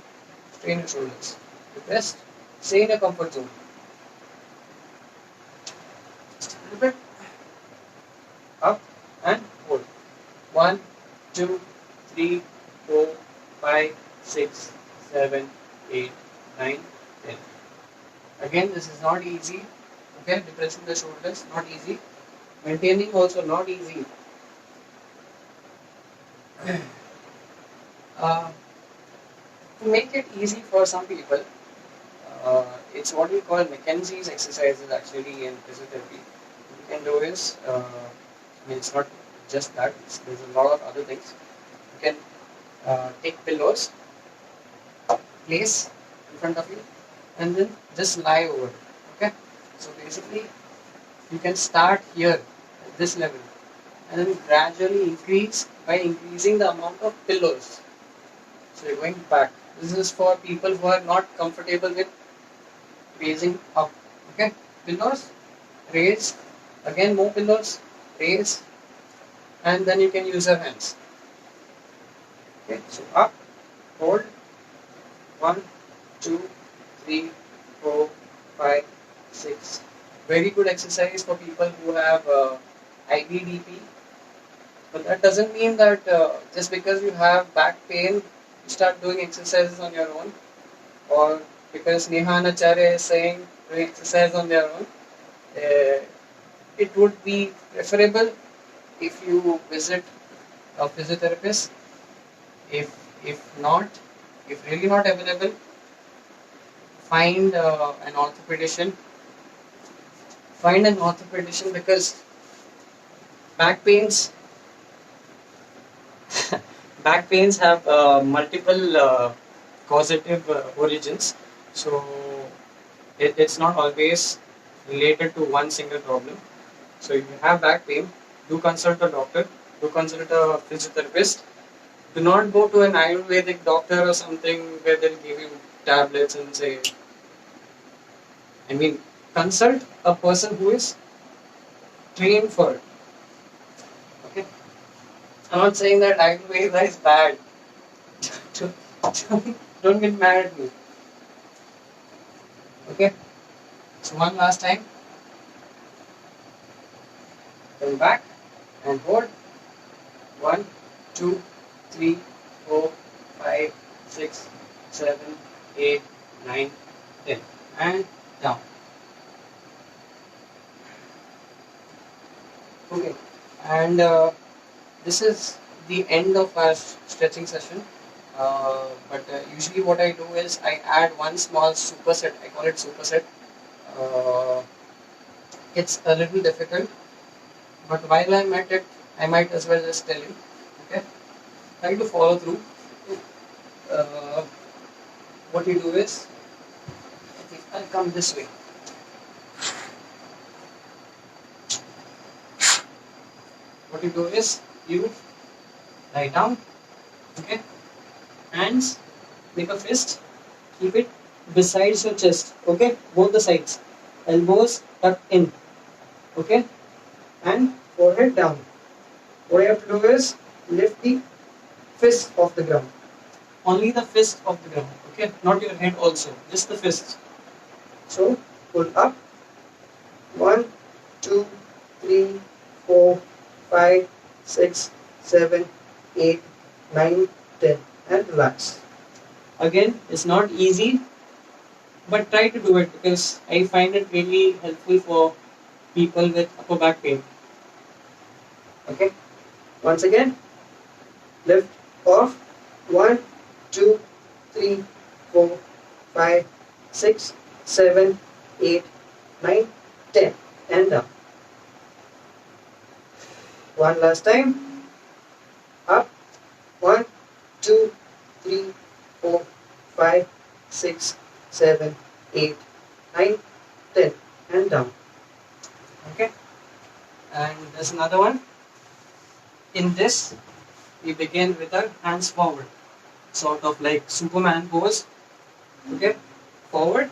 strain your shoulders. Depressed. Stay in a comfort zone. Just a little bit. Up and hold. 1, 2, 3, 4, 5, 6, 7, 8, 9, 10. Again, this is not easy. Okay, depressing the shoulders, not easy. Maintaining also not easy. To make it easy for some people, it's what we call Mackenzie's exercises actually in physiotherapy. What you can do is, it's not just that, there's a lot of other things. You can take pillows, place in front of you, and then just lie over it. Okay? So basically, you can start here at this level and then gradually increase by increasing the amount of pillows. So you're going back. This is for people who are not comfortable with raising up. Okay? Pillows, raise, again more pillows, raise, and then you can use your hands. Okay? So up, hold, 1, 2, 3, 4, 5, 6. Very good exercise for people who have IBDP. But that doesn't mean that just because you have back pain, you start doing exercises on your own. Or because Neha Acharya is saying doing exercise on their own. It would be preferable if you visit a physiotherapist. If not, if really not available, find an orthopedician. Find an orthopedician because back pains have multiple causative origins. So it's not always related to one single problem. So if you have back pain, do consult a doctor, do consult a physiotherapist. Do not go to an Ayurvedic doctor or something where they'll give you tablets and say, consult a person who is trained for it. Okay? I'm not saying that Ayurveda is bad. Don't get mad at me. Okay? So one last time. Come back and hold. 1, 2, 3, 4, 5, 6, 7, 8, 9, 10. And down. Okay. And this is the end of our stretching session. But usually what I do is I add one small superset. I call it superset. It's a little difficult, but while I'm at it, I might as well just tell you. Okay, try to follow through. What you do is, okay, I'll come this way. What you do is you lie down. Okay. Hands, make a fist, keep it besides your chest, okay, both the sides, elbows tucked in, okay, and forehead down. What you have to do is lift the fist off the ground, only the fist off the ground, Okay, not your head also, just the fists. So pull up. 1, 2, 3, 4, 5, 6, 7, 8, 9, 10, and relax. Again, it's not easy, but try to do it because I find it really helpful for people with upper back pain. Okay, once again, lift off. 1, 2, 3, 4, 5, 6, 7, 8, 9, 10, and down. One last time. Up. 1, 2, 3, 4, 5, 6, 7, 8, 9, 10, and down. Okay. And there's another one. In this, we begin with our hands forward, sort of like Superman pose. Okay, forward,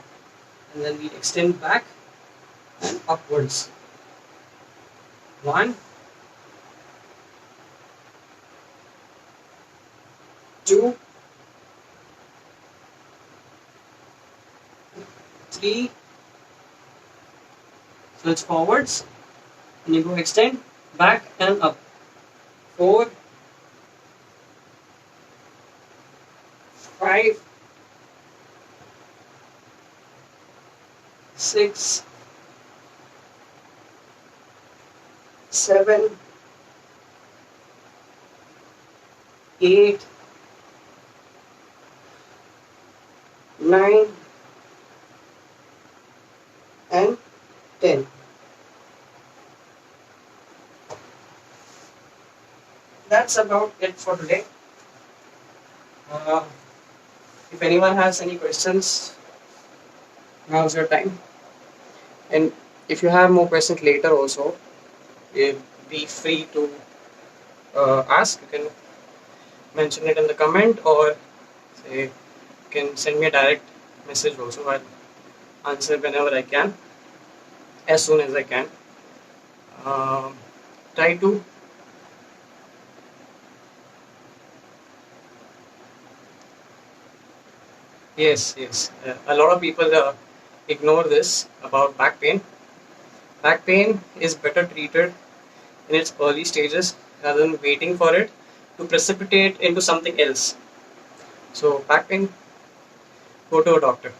and then we extend back and upwards. 1, 2, 3. So it's forwards, and you go extend, back and up. 4, 5, 6, 7, 8, 9, and 10. That's about it for today. If anyone has any questions, now's your time. And if you have more questions later also, be free to ask. You can mention it in the comment, or say you can send me a direct message also. I'll answer whenever I can, as soon as I can. Try to yes. A lot of people ignore this about back pain. Back pain is better treated in its early stages rather than waiting for it to precipitate into something else. So back pain, go to a doctor.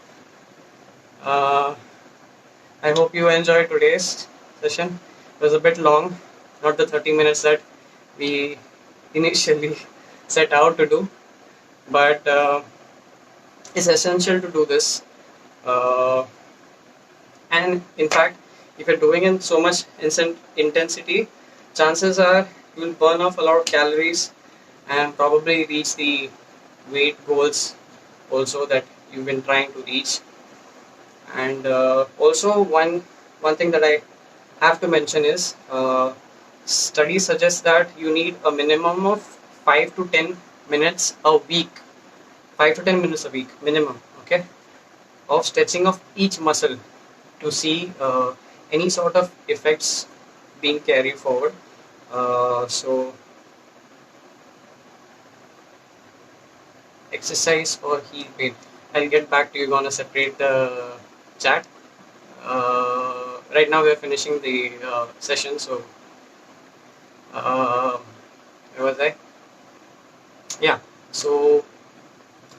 Uh, I hope you enjoyed today's session. It was a bit long, not the 30 minutes that we initially set out to do, but it's essential to do this. Uh, and in fact, if you're doing in so much intensity, chances are you will burn off a lot of calories and probably reach the weight goals also that you've been trying to reach. And also one thing that I have to mention is studies suggest that you need a minimum of 5 to 10 minutes a week, 5 to 10 minutes a week minimum, okay, of stretching of each muscle to see any sort of effects being carried forward. So exercise for heel pain, I'll get back to you on a separate chat. Right now we are finishing the session, so where was I? Yeah, so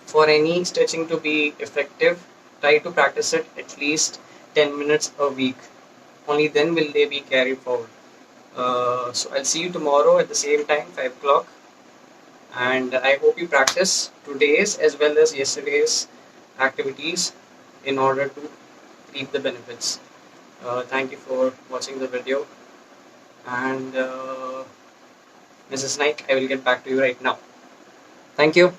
for any stretching to be effective, try to practice it at least 10 minutes a week. Only then will they be carried forward. So I'll see you tomorrow at the same time, 5 o'clock. And I hope you practice today's as well as yesterday's activities in order to reap the benefits. Thank you for watching the video. And Mrs. Naik, I will get back to you right now. Thank you.